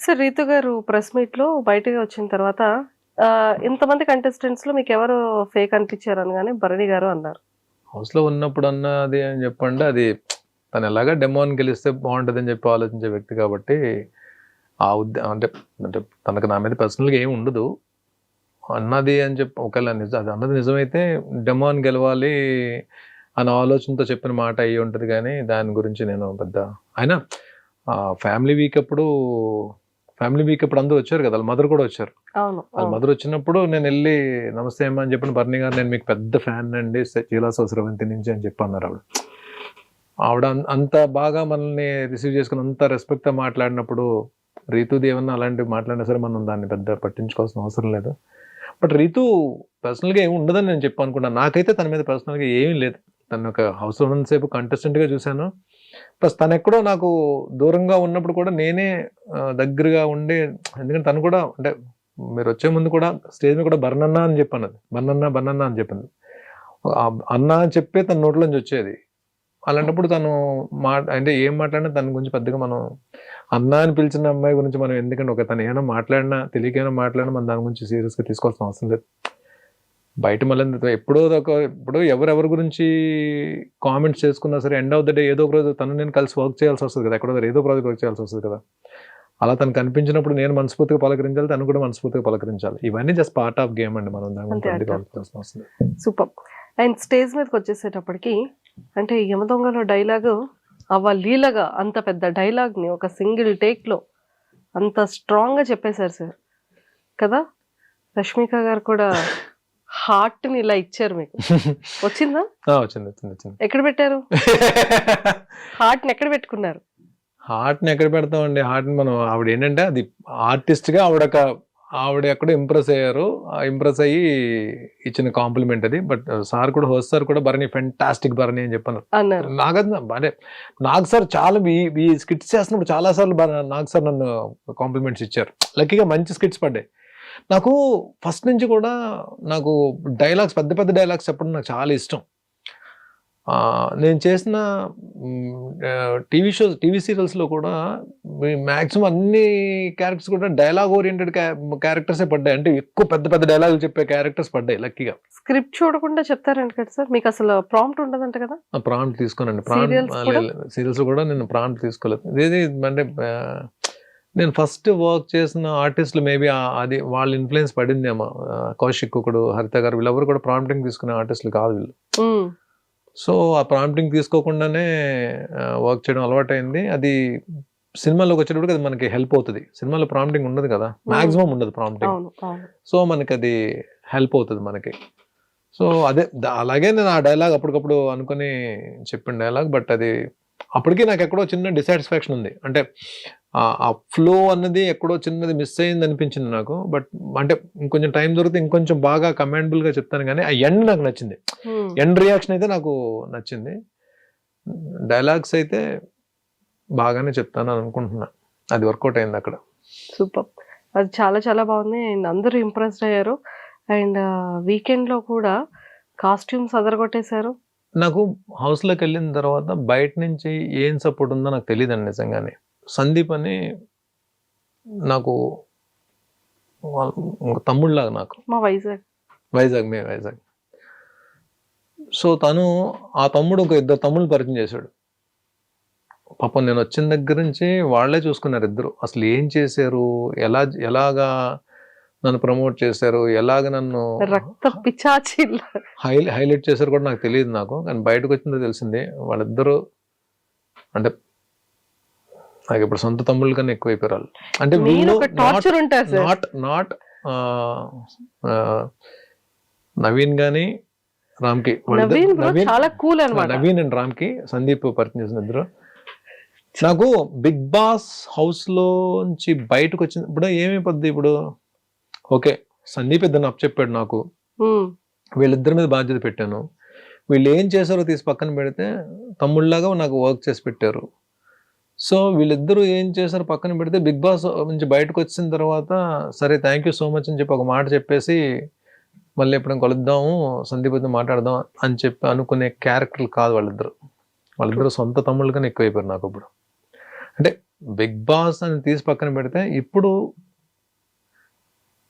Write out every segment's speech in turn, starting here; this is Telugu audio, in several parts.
సార్ రీతు గారు ప్రెస్ మీట్లో బయటకు వచ్చిన తర్వాత ఇంతమంది కంటెస్టెంట్స్ లో మీకు ఎవరు ఫేక్ అనిపించారు అనగానే భరణి గారు అన్నారు. హౌస్ లో ఉన్నప్పుడు అన్నది అని చెప్పండి, అది తను ఎలాగా డెమోని గెలిస్తే బాగుంటుంది అని చెప్పి ఆలోచించే వ్యక్తి కాబట్టి అంటే అంటే తనకు నా మీద పర్సనల్గా ఏమి ఉండదు. అన్నది అని చెప్పి ఒకవేళ అది అన్నది నిజమైతే డెమోని గెలవాలి అన్న ఆలోచనతో చెప్పిన మాట అయ్యి ఉంటుంది. కానీ దాని గురించి నేను పెద్ద అయినా ఫ్యామిలీ వీక్ అప్పుడు అందరూ వచ్చారు కదా, వాళ్ళ మదర్ కూడా వచ్చారు. వాళ్ళ మదర్ వచ్చినప్పుడు నేను వెళ్ళి నమస్తే అమ్మా అని చెప్పిన భరణి గారు నేను మీకు పెద్ద ఫ్యాన్ అండి చీలాసో స్రవంతి నుంచి అని చెప్పి అన్నారు. ఆవిడ అంత బాగా మనల్ని రిసీవ్ చేసుకుని అంత రెస్పెక్ట్గా మాట్లాడినప్పుడు రీతుది ఏమన్నా అలాంటివి మాట్లాడినా సరే మనం దాన్ని పెద్ద పట్టించుకోవాల్సిన అవసరం లేదు. బట్ రీతు పర్సనల్గా ఏమి ఉండదని నేను చెప్పి అనుకున్నాను. నాకైతే తన మీద పర్సనల్గా ఏమీ లేదు. తను ఒక హౌస్ లో ఉన్నసేపు కంటెస్టెంట్గా చూశాను. ప్లస్ తను ఎక్కడో నాకు దూరంగా ఉన్నప్పుడు కూడా నేనే దగ్గరగా ఉండి, ఎందుకంటే తను కూడా అంటే మీరు వచ్చే ముందు కూడా స్టేజ్ మీద కూడా బర్నన్నా అని చెప్పాను, బర్నన్నా అని చెప్పింది. అన్న అని చెప్పే తన నోట్లోంచి వచ్చేది. అలాంటప్పుడు తను అంటే ఏం మాట్లాడినా తన గురించి పెద్దగా మనం అన్న అని పిలిచిన అమ్మాయి గురించి మనం ఎందుకంటే తను ఏమైనా మాట్లాడినా తెలియకైనా మాట్లాడినా మనం దాని గురించి సీరియస్గా తీసుకోవాల్సిన అవసరం లేదు. బయట మళ్ళీ ఇప్పుడు ఎవరెవరి గురించి కామెంట్స్ చేసుకున్నా సరే ఎండ్ ఆఫ్ ద డే ఏదో ఒక రోజు తను నేను కలిసి వర్క్ చేయాల్సి వస్తుంది కదా, ఎక్కడో ఏదో ప్రాజెక్ట్ వర్క్ చేయాల్సి వస్తుంది కదా. అలా తను కనిపించినప్పుడు నేను మనస్ఫూర్తిగా పలకరించాలి, తను కూడా మనస్ఫూర్తిగా పలకరించాలి. ఇవన్నీ జస్ట్ పార్ట్ ఆఫ్ గేమ్ అండి. మనం దాని గురించి వస్తుంది. సూపర్. అండ్ స్టేజ్ మీదకి వచ్చేసేటప్పటికి అంటే యమదొంగలో డైలాగు లీలగా అంత పెద్ద డైలాగ్ని ఒక సింగిల్ టేక్లో అంత స్ట్రాంగ్గా చెప్పేశారు సార్ కదా. రష్మిక గారు కూడా హార్ట్ని ఇలా ఇచ్చారు మీకు. వచ్చిందా? వచ్చింది. ఎక్కడ పెట్టారు హార్ట్ని? ఎక్కడ పెట్టుకున్నారు? హార్ట్ని ఎక్కడ పెడతామండి? హార్ట్ని మనం ఆవిడ ఏంటంటే అది ఆర్టిస్ట్గా ఆవిడ ఎక్కడో ఇంప్రెస్ అయ్యారు. ఇంప్రెస్ అయ్యి ఇచ్చిన కాంప్లిమెంట్ అది. బట్ సార్ కూడా హోస్ట్ సార్ కూడా భరణి ఫెంటాస్టిక్ భరణి అని చెప్పాను. నాగ్ సార్ చాలా ఈ స్కిట్స్ చేస్తున్నప్పుడు చాలా సార్లు నాగ్ సార్ నన్ను కాంప్లిమెంట్స్ ఇచ్చారు. లక్కీగా మంచి స్కిట్స్ పడ్డాయి. నాకు ఫస్ట్ నుంచి కూడా నాకు డైలాగ్స్ పెద్ద డైలాగ్స్ చెప్పడం నాకు చాలా ఇష్టం. నేను చేసిన టీవీ సీరియల్స్లో కూడా మ్యాక్సిమం అన్ని క్యారెక్టర్స్ కూడా డైలాగ్ ఓరియంటెడ్ క్యారెక్టర్సే పడ్డాయి. అంటే ఎక్కువ పెద్ద డైలాగులు చెప్పే క్యారెక్టర్స్ పడ్డాయి లక్కీగా. స్క్రిప్ట్ చూడకుండా చెప్తారంట కదా సార్, మీకు అసలు ప్రాంప్ట్ ఉండదంట కదా? ప్రాంప్ట్ తీసుకోనండి. సీరియల్స్ కూడా నేను ప్రాంప్ట్ తీసుకోలేదు. ఇది అంటే నేను ఫస్ట్ వర్క్ చేసిన ఆర్టిస్టులు మేబీ అది వాళ్ళ ఇన్ఫ్లుయెన్స్ పడిందేమో. కౌశిక్ ఒకడు, హరిత గారు, వీళ్ళెవరు కూడా ప్రాంప్టింగ్ తీసుకునే ఆర్టిస్టులు కాదు వీళ్ళు. సో ఆ ప్రాంప్టింగ్ తీసుకోకుండానే వర్క్ చేయడం అలవాటైంది. అది సినిమాలోకి వచ్చేటప్పుడు అది మనకి హెల్ప్ అవుతుంది. సినిమాలో ప్రాంప్టింగ్ ఉండదు కదా, మాక్సిమం ఉండదు ప్రాంప్టింగ్. సో మనకి అది హెల్ప్ అవుతుంది మనకి. సో అదే అలాగే నేను ఆ డైలాగ్ అప్పటికప్పుడు అనుకుని చెప్పిన డైలాగ్. బట్ అది అప్పటికీ నాకు ఎక్కడో చిన్న డిసాటిస్ఫాక్షన్ ఉంది. అంటే ఆ ఫ్లో అన్నది ఎక్కడో చిన్నది మిస్ అయింది అనిపించింది నాకు. బట్ అంటే ఇంకొంచెం టైం దొరికితే ఇంకొంచెం బాగా కమాండబుల్గా చెప్తాను. కానీ ఆ ఎండ్ నాకు నచ్చింది. ఎండ్ రియాక్షన్ అయితే నాకు నచ్చింది. డైలాగ్స్ అయితే బాగానే చెప్తాను అని అనుకుంటున్నా. అది వర్కౌట్ అయింది అక్కడ. సూపర్. అది చాలా బాగుంది. అండ్ అందరూ ఇంప్రెస్డ్ అయ్యారు. అండ్ వీకెండ్లో కూడా కాస్ట్యూమ్స్ అదరగొట్టేశారు. నాకు హౌస్లోకి వెళ్ళిన తర్వాత బయట నుంచి ఏం సపోర్ట్ ఉందో నాకు తెలియదండి నిజంగానే. సందీప్ అని నాకు తమ్ముళ్ళలాగా, నాకు వైజాగ్. సో ఆ తమ్ముడు ఒక 2 తమ్ముళ్ళు పరిచయం చేశాడు. పాపం నేను వచ్చిన దగ్గర నుంచి వాళ్ళే చూసుకున్నారు ఇద్దరు. అసలు ఏం చేశారు, ఎలాగా నన్ను ప్రమోట్ చేశారు, ఎలాగ నన్ను హైలైట్ చేశారు కూడా నాకు తెలియదు. కానీ బయటకు వచ్చిందో తెలిసింది. వాళ్ళిద్దరూ అంటే నాకు ఇప్పుడు సొంత తమ్ముళ్ళ కన్నా ఎక్కువైపోయారు. అంటే నాట్ నవీన్ గానీ రామ్కి, నవీన్ అండ్ రామ్కి సందీప్ పరిచయం చేసిన ఇద్దరు. నాకు బిగ్ బాస్ హౌస్ లోంచి బయటకు వచ్చినప్పుడు ఏమైపోద్ది, ఇప్పుడు ఓకే సందీప్ ఇద్దరిని అప్పచెప్పాడు నాకు, వీళ్ళిద్దరి మీద బాధ్యత పెట్టాను. వీళ్ళు ఏం చేశారో తీసి పక్కన పెడితే తమ్ముళ్ళలాగా నాకు వర్క్ చేసి పెట్టారు. సో వీళ్ళిద్దరూ ఏం చేశారో పక్కన పెడితే బిగ్ బాస్ నుంచి బయటకు వచ్చిన తర్వాత సరే థ్యాంక్ యూ సో మచ్ అని చెప్పి ఒక మాట చెప్పేసి మళ్ళీ ఎప్పుడైనా కలుద్దాము, సందీప్తో మాట్లాడదాం అని చెప్పి అనుకునే క్యారెక్టర్లు కాదు వాళ్ళిద్దరు. వాళ్ళిద్దరు సొంత తమ్ముళ్ళు కన్నా ఎక్కువైపోయారు నాకు ఇప్పుడు. అంటే బిగ్ బాస్ అని తీసి పక్కన పెడితే ఇప్పుడు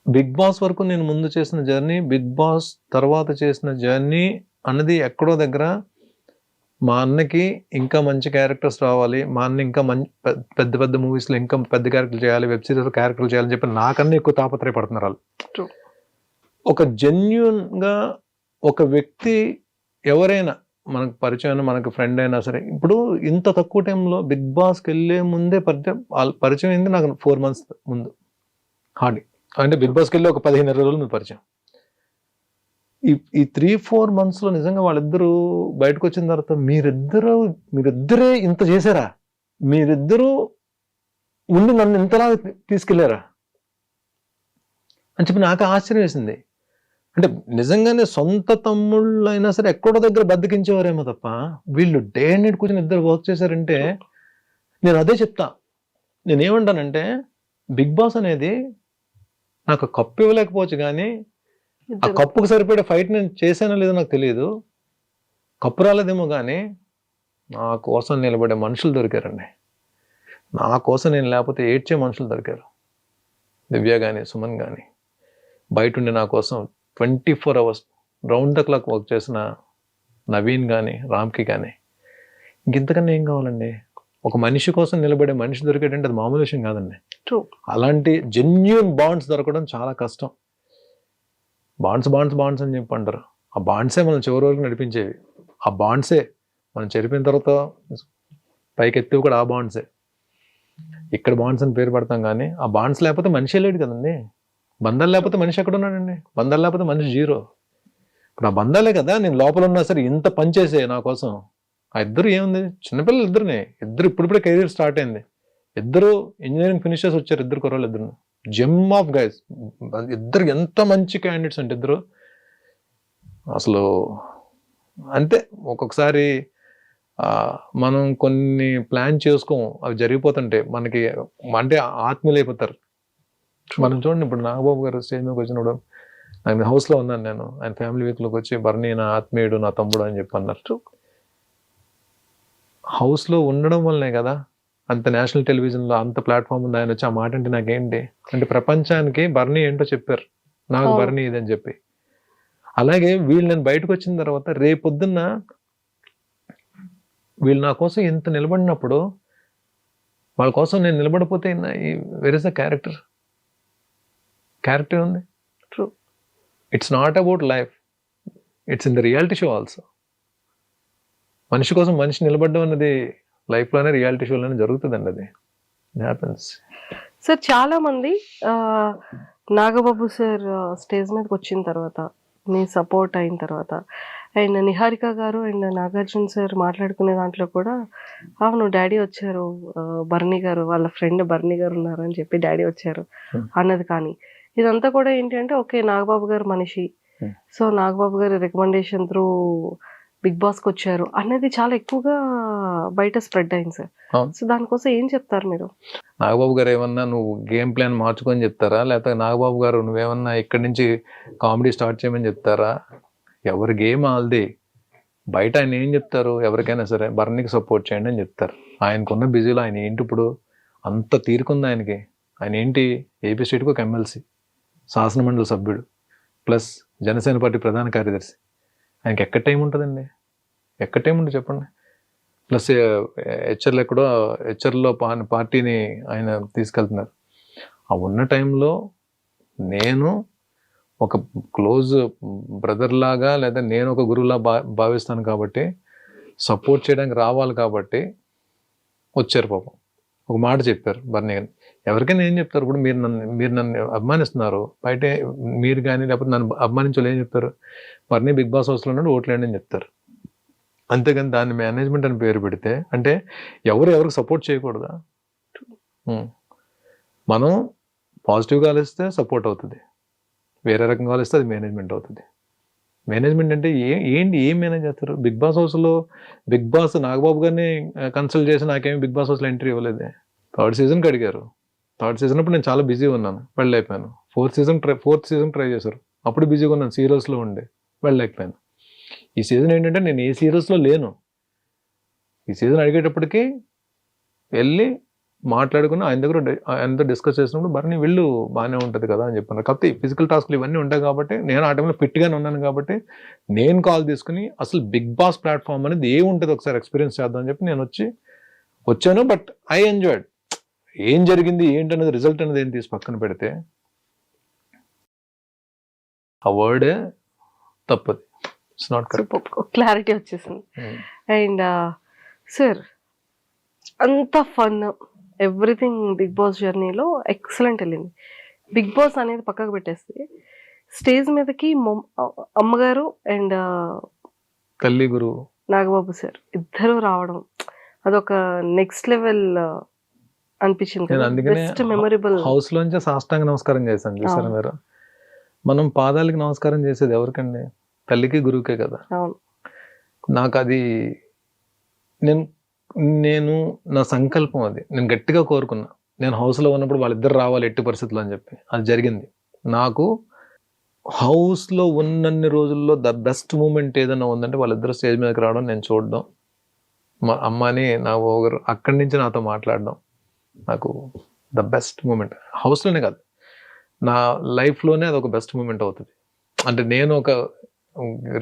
బిగ్ బాస్ వరకు నేను ముందు చేసిన జర్నీ, బిగ్ బాస్ తర్వాత చేసిన జర్నీ అన్నది ఎక్కడో దగ్గర మా అన్నకి ఇంకా మంచి క్యారెక్టర్స్ రావాలి, మా అన్న ఇంకా పెద్ద పెద్ద మూవీస్లో ఇంకా పెద్ద క్యారెక్టర్లు చేయాలి, వెబ్ సిరీస్లో క్యారెక్టర్లు చేయాలని చెప్పి నాకన్నా ఎక్కువ తాపత్రయపడుతున్నారు వాళ్ళు. True. ఒక జెన్యున్గా ఒక వ్యక్తి ఎవరైనా మనకు పరిచయం, మనకు ఫ్రెండ్ అయినా సరే, ఇప్పుడు ఇంత తక్కువ టైంలో బిగ్ బాస్కి వెళ్ళే ముందే పరిచయం అయింది నాకు 4 months ముందు హార్డ్లీ. అంటే బిగ్ బాస్కి వెళ్ళి ఒక 15 రోజులు ముందు పరిచయం. ఈ 3-4 monthsలో నిజంగా వాళ్ళిద్దరూ బయటకు వచ్చిన తర్వాత మీరిద్దరే ఇంత చేశారా, మీరిద్దరూ ఉండి నన్ను ఇంతలా తీసుకెళ్లారా అని చెప్పి నాకు ఆశ్చర్యం వేసింది. అంటే నిజంగానే సొంత తమ్ముళ్ళు అయినా సరే ఎక్కడో దగ్గర బద్దకించేవారేమో తప్ప వీళ్ళు డే అండ్ నైట్ కూర్చొని ఇద్దరు వర్క్ చేశారంటే నేను అదే చెప్తా. నేనేమంటానంటే బిగ్ బాస్ అనేది నాకు కప్పు ఇవ్వలేకపోవచ్చు, కానీ ఆ కప్పుకు సరిపడే ఫైట్ నేను చేశానో లేదో నాకు తెలియదు. కప్పు రాలేదేమో కానీ నా కోసం నిలబడే మనుషులు దొరికారండి. నా కోసం నేను లేకపోతే ఏడ్చే మనుషులు దొరికారు. దివ్య కానీ, సుమన్ కానీ, బయట ఉండి నా కోసం 24 hours round the clock work చేసిన నవీన్ కానీ, రామ్కి కానీ, ఇంకెంతకన్నా ఏం కావాలండి? ఒక మనిషి కోసం నిలబడే మనిషి దొరికేటంటే అది మామూలు విషయం కాదండి. అలాంటి జెన్యూన్ బాండ్స్ దొరకడం చాలా కష్టం. బాండ్స్ అని చెప్పి అంటారు. ఆ బాండ్సే మనం చివరి వరకు నడిపించేవి. ఆ బాండ్సే మనం చెరిపిన తర్వాత పైకెత్తివి కూడా ఆ బాండ్సే. ఇక్కడ బాండ్స్ అని పేరు పెడతాం, కానీ ఆ బాండ్స్ లేకపోతే మనిషి లేడు కదండి. బంధాలు లేకపోతే మనిషి ఎక్కడ ఉన్నాడండి? బంధాలు లేకపోతే మనిషి జీరో. ఇప్పుడు ఆ బంధాలే కదా నేను లోపల ఉన్నా సరే ఇంత పని చేసే నా కోసం. ఆ ఇద్దరు ఏముంది, చిన్నపిల్లలు ఇద్దరు ఇప్పుడిప్పుడే కెరీర్ స్టార్ట్ అయింది. ఇద్దరు ఇంజనీరింగ్ ఫినిష్ చేసి వచ్చారు. ఇద్దరు కుర్రోళ్ళు, ఇద్దరు జెమ్ ఆఫ్ గైస్. ఇద్దరు ఎంత మంచి క్యాండిడేట్స్ అంటే ఇద్దరు అసలు. అంతే, ఒక్కొక్కసారి మనం కొన్ని ప్లాన్ చేసుకోం, అవి జరిగిపోతుంటే మనకి అంటే ఆత్మీయులు అయిపోతారు. మనం చూడండి, ఇప్పుడు నాగబాబు గారు స్టేజ్ మీదకి వచ్చినప్పుడు ఆయన హౌస్లో ఉన్నాను నేను, ఆయన ఫ్యామిలీ వీక్లోకి వచ్చి బర్నీ నా ఆత్మీయుడు, నా తమ్ముడు అని చెప్పి అన్నారు. హౌస్లో ఉండడం వల్లనే కదా అంత నేషనల్ టెలివిజన్లో అంత ప్లాట్ఫామ్ ఉంది. ఆయన వచ్చి ఆ మాట అంటే నాకేంటి అంటే ప్రపంచానికి బర్నీ ఏంటో చెప్పారు, నాకు బర్నీ ఇదని చెప్పి. అలాగే వీళ్ళు నేను బయటకు వచ్చిన తర్వాత రేపొద్దున్న వీళ్ళు నా కోసం ఎంత నిలబడినప్పుడు వాళ్ళ కోసం నేను నిలబడిపోతే వేర్ ఇస్ ద క్యారెక్టర్ ఉంది. True, it's not about life, it's in the reality show also. మనిషి కోసం మనిషి నిలబడడం అన్నది లైఫ్లోనే రియాలిటీ షోలోనే జరుగుతుందండి. అది హ్యాపెన్స్. సార్ చాలా మంది నాగబాబు సార్ స్టేజ్ మీదకి వచ్చిన తర్వాత, మీ సపోర్ట్ అయిన తర్వాత, అండ్ నిహారిక గారు అండ్ నాగార్జున సార్ మాట్లాడుకునే దాంట్లో కూడా అవును డాడీ వచ్చారు, బర్నీ గారు వాళ్ళ ఫ్రెండ్ బర్నీ గారు ఉన్నారు అని చెప్పి డాడీ వచ్చారు అన్నది. కానీ ఇదంతా కూడా ఏంటి అంటే ఓకే నాగబాబు గారు మనిషి, సో నాగబాబు గారి రికమెండేషన్ త్రూ బిగ్ బాస్కి వచ్చారు అనేది చాలా ఎక్కువగా బయట స్ప్రెడ్ అయింది సార్. సో దానికోసం ఏం చెప్తారు మీరు? నాగబాబు గారు ఏమన్నా నువ్వు గేమ్ ప్లాన్ మార్చుకొని చెప్తారా, లేకపోతే నాగబాబు గారు నువ్వేమన్నా ఇక్కడి నుంచి కామెడీ స్టార్ట్ చేయమని చెప్తారా? ఎవరి గేమ్ ఆల్ది. బయట ఆయన ఏం చెప్తారు, ఎవరికైనా సరే బర్నీకి సపోర్ట్ చేయండి అని చెప్తారు. ఆయనకున్న బిజీలో ఆయన ఏంటి ఇప్పుడు అంత తీరుకుంది ఆయనకి. ఆయన ఏంటి ఏపీ స్టేట్కి ఒక ఎమ్మెల్సీ, శాసనమండలి సభ్యుడు, ప్లస్ జనసేన పార్టీ ప్రధాన కార్యదర్శి. ఆయనకి ఎక్కడ టైం ఉంటుందండి? ఎక్కడ టైం ఉంటుంది చెప్పండి? ప్లస్ హెచ్ఆర్లో పార్టీని ఆయన తీసుకెళ్తున్నారు. ఆ ఉన్న టైంలో నేను ఒక క్లోజ్ బ్రదర్ లాగా లేదా నేను ఒక గురువులా భావిస్తాను కాబట్టి సపోర్ట్ చేయడానికి రావాలి కాబట్టి వచ్చారు. పాపం ఒక మాట చెప్పారు బర్నీ గారు. ఎవరికైనా ఏం చెప్తారు? ఇప్పుడు మీరు నన్ను అభిమానిస్తున్నారు, బయట మీరు కానీ లేకపోతే నన్ను అభిమానించే వాళ్ళు ఏం చెప్తారు? బర్నీ బిగ్ బాస్ హౌస్లో ఉన్నాడు, ఓట్లేండి అని చెప్తారు. అంతేగాని దాన్ని మేనేజ్మెంట్ అని పేరు పెడితే అంటే ఎవరికి సపోర్ట్ చేయకూడదా? మనం పాజిటివ్గా ఆలోచిస్తే సపోర్ట్ అవుతుంది, వేరే రకంగా ఆలోచిస్తే అది మేనేజ్మెంట్ అవుతుంది. మేనేజ్మెంట్ అంటే ఏం మేనేజ్ చేస్తారు? బిగ్ బాస్ హౌస్లో బిగ్ బాస్ నాగబాబు గారిని కన్సల్ట్ చేసి నాకేమి బిగ్ బాస్ హౌస్లో ఎంట్రీ ఇవ్వలేదే. 3rd సీజన్కి అడిగారు. 3rd సీజన్ అప్పుడు నేను చాలా బిజీగా ఉన్నాను, వెళ్ళలేకపోయాను. 4th సీజన్ ట్రై చేశారు, అప్పుడు బిజీగా ఉన్నాను, సీరియల్స్లో ఉండే వెళ్ళలేకపోయాను. ఈ సీజన్ ఏంటంటే నేను ఏ సీరియల్స్లో లేను, ఈ సీజన్ అడిగేటప్పటికి వెళ్ళి మాట్లాడుకుని ఆయనతో డిస్కస్ చేసినప్పుడు భరణి వెళ్ళు బాగానే ఉంటుంది కదా అని చెప్పాను. కాకపోతే ఫిజికల్ టాస్క్లు ఇవన్నీ ఉంటాయి కాబట్టి నేను ఆ టైంలో ఫిట్గానే ఉన్నాను కాబట్టి నేను కాల్ తీసుకుని అసలు బిగ్ బాస్ ప్లాట్ఫామ్ అనేది ఏముంటుంది ఒకసారి ఎక్స్పీరియన్స్ చేద్దాం అని చెప్పి నేను వచ్చాను. But I enjoyed. ఏం జరిగింది ఏంటనేది రిజల్ట్ అనేది ఏం తీసి పక్కన పెడితే ఆ వర్డే తప్పది. It's not correct. క్లారిటీ వచ్చేసింది. అండ్ సార్ అంత ఫన్ ఎవ్రీథింగ్ బిగ్ బాస్ జర్నీలో ఎక్సలెంట్ వెళ్ళింది. బిగ్ బాస్ అనేది పక్కకు పెట్టేస్తే స్టేజ్ మీదకి అమ్మగారు అండ్ తల్లి గురువు నాగబాబు సార్ ఇద్దరు రావడం అదొక నెక్స్ట్ లెవెల్ అనిపించింది. నేను అందుకనే బెస్ట్ మెమరబుల్. హౌస్ లోంచి సాష్టాంగ నమస్కారం చేశాను. చూసారా మీరు? మనం పాదాలకి నమస్కారం చేసేది ఎవరికండి? తల్లికి గురువుకే కదా. అవును. నాకు అది నేను నా సంకల్పం, అది నేను గట్టిగా కోరుకున్నా. నేను హౌస్లో ఉన్నప్పుడు వాళ్ళిద్దరు రావాలి ఎట్టి పరిస్థితుల్లో అని చెప్పి అది జరిగింది. నాకు హౌస్లో ఉన్నన్ని రోజుల్లో ద బెస్ట్ మూమెంట్ ఏదైనా ఉందంటే వాళ్ళిద్దరు స్టేజ్ మీదకి రావడం, నేను చూడడం, మా అమ్మని నా ఒకరు అక్కడి నుంచి నాతో మాట్లాడడం నాకు ద బెస్ట్ మూమెంట్. హౌస్లోనే కాదు, నా లైఫ్లోనే అది ఒక బెస్ట్ మూమెంట్ అవుతుంది. అంటే నేను ఒక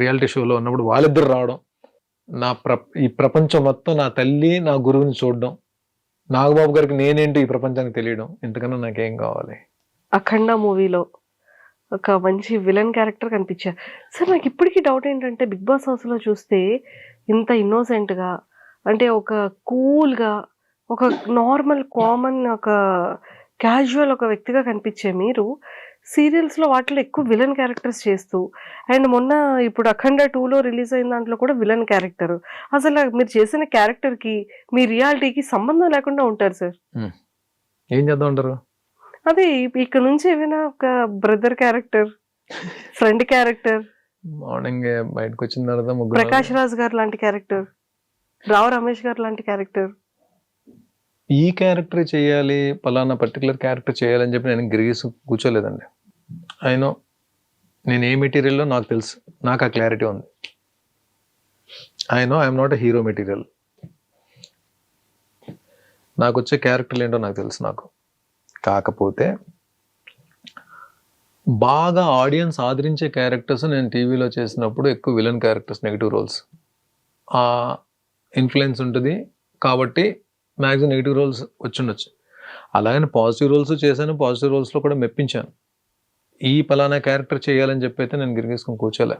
రియాలిటీ షోలో ఉన్నప్పుడు వాళ్ళిద్దరు రావడం, ఈ ప్రపంచం మొత్తం నా తల్లి నా గురువుని చూడడం, నాగబాబు గారికి నేనేంటి ఈ ప్రపంచానికి తెలియడం, ఇంతకన్నా నాకేం కావాలి? అఖండ మూవీలో ఒక మంచి విలన్ క్యారెక్టర్ కనిపించారు సార్. నాకు ఇప్పటికీ డౌట్ ఏంటంటే బిగ్ బాస్ హౌస్లో చూస్తే ఇంత ఇన్నోసెంట్గా, అంటే ఒక కూల్గా, ఒక నార్మల్ కామన్ ఒక క్యాజువల్ ఒక వ్యక్తిగా కనిపించే మీరు సీరియల్స్లో వాటిలో ఎక్కువ విలన్ క్యారెక్టర్స్ చేస్తూ, అండ్ మొన్న ఇప్పుడు అఖండ 2లో రిలీజ్ అయిన దాంట్లో కూడా విలన్ క్యారెక్టర్. అసలు మీరు చేసిన క్యారెక్టర్కి మీ రియాలిటీకి సంబంధం లేకుండా ఉంటారు సార్. ఏం చేద్దాం ఉంటారు? అదే ఇక్కడ నుంచి ఏమైనా ఒక brother character, friend character, morning బయటకు వచ్చిన తర్వాత ప్రకాష్ రాజ్ గారు లాంటి క్యారెక్టర్, రావు రమేష్ గారు లాంటి క్యారెక్టర్, ఈ క్యారెక్టర్ చేయాలి, పలానా పర్టికులర్ క్యారెక్టర్ చేయాలని చెప్పి నేను గిరిగీసి కూర్చోలేదండి. అయినో నేను ఏ మెటీరియల్లో నాకు తెలుసు, నాకు ఆ క్లారిటీ ఉంది. I'm not a hero material. నాకు వచ్చే క్యారెక్టర్లు ఏంటో నాకు తెలుసు. నాకు కాకపోతే బాగా ఆడియన్స్ ఆదరించే క్యారెక్టర్స్ నేను టీవీలో చేసినప్పుడు ఎక్కువ విలన్ క్యారెక్టర్స్, నెగిటివ్ రోల్స్ ఆ ఇన్ఫ్లుయెన్స్ ఉంటుంది కాబట్టి మ్యాక్సిమం నెగిటివ్ రోల్స్ వచ్చిండొచ్చు. అలాగని పాజిటివ్ రోల్స్ చేశాను, పాజిటివ్ రోల్స్లో కూడా మెప్పించాను. ఈ పలానా క్యారెక్టర్ చేయాలని చెప్పి అయితే నేను గిరిగేసుకొని కూర్చోలే.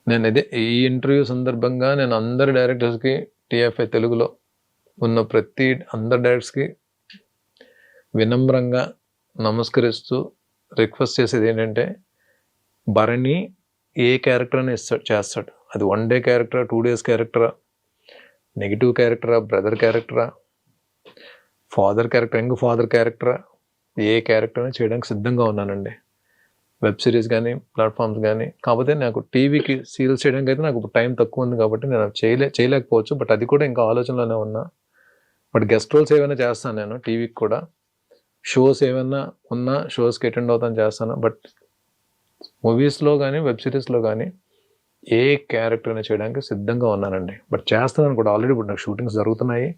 నేను అదే ఈ ఇంటర్వ్యూ సందర్భంగా నేను అందరి డైరెక్టర్స్కి, టీఎఫ్ఐ తెలుగులో ఉన్న అందరి డైరెక్టర్స్కి వినమ్రంగా నమస్కరిస్తూ రిక్వెస్ట్ చేసేది ఏంటంటే, భరణి ఏ క్యారెక్టర్ అని చేస్తాడు. అది 1 డే క్యారెక్టరా, 2 days క్యారెక్టరా, నెగిటివ్ క్యారెక్టరా, బ్రదర్ క్యారెక్టరా, ఫాదర్ క్యారెక్టర్, యంగ్ ఫాదర్ క్యారెక్టరా, ఏ క్యారెక్టర్ అని చేయడానికి సిద్ధంగా ఉన్నానండి. వెబ్ సిరీస్ కానీ, ప్లాట్ఫామ్స్ కానీ. కాకపోతే నాకు టీవీకి సీరియల్స్ చేయడానికి అయితే నాకు టైం తక్కువ ఉంది కాబట్టి నేను చేయలేకపోవచ్చు. బట్ అది కూడా ఇంకా ఆలోచనలోనే ఉన్నా. బట్ గెస్ట్ రోల్స్ ఏమైనా చేస్తాను నేను టీవీకి కూడా. షోస్ ఏమైనా ఉన్నా షోస్కి అటెండ్ అవుతాను, చేస్తాను. బట్ మూవీస్లో కానీ, వెబ్ సిరీస్లో కానీ ఏ క్యారెక్టర్ అయినా చేయడానికి సిద్ధంగా ఉన్నానండి. బట్ చేస్తున్నాను కూడా. ఆల్రెడీ ఇప్పుడు నాకు షూటింగ్స్ జరుగుతున్నాయి,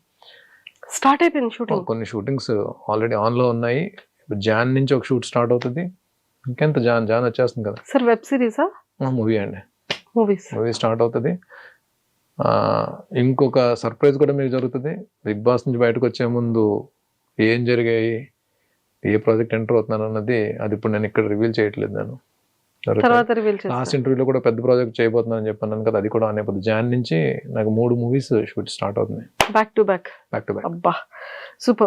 స్టార్ట్ అయిపోయింది షూటింగ్. కొన్ని షూటింగ్స్ ఆల్రెడీ ఆన్లో ఉన్నాయి. ఇప్పుడు జాన్ నుంచి ఒక షూట్ స్టార్ట్ అవుతుంది. ఇంకెంత జాన్ వచ్చేస్తుంది కదా సార్. వెబ్ సిరీసా? మూవీ అండి. మూవీ స్టార్ట్ అవుతుంది. ఇంకొక సర్ప్రైజ్ కూడా మీకు జరుగుతుంది. బిగ్ బాస్ నుంచి బయటకు వచ్చే ముందు ఏం జరిగాయి, ఏ ప్రాజెక్ట్ ఎంటర్ అవుతున్నాను అన్నది అది ఇప్పుడు నేను ఇక్కడ రివీల్ చేయట్లేదు. నేను లాస్ట్ ఇంటర్వ్యూలో కూడా పెద్ద ప్రాజెక్ట్ చేయబోతున్నాను చెప్పాను కదా, అది కూడా అనేపోతుంది. జాన్ నుంచి నాకు 3 movies షూట్ స్టార్ట్ అవుతున్నాయి, బ్యాక్ టు బ్యాక్. అబ్బా సూపర్.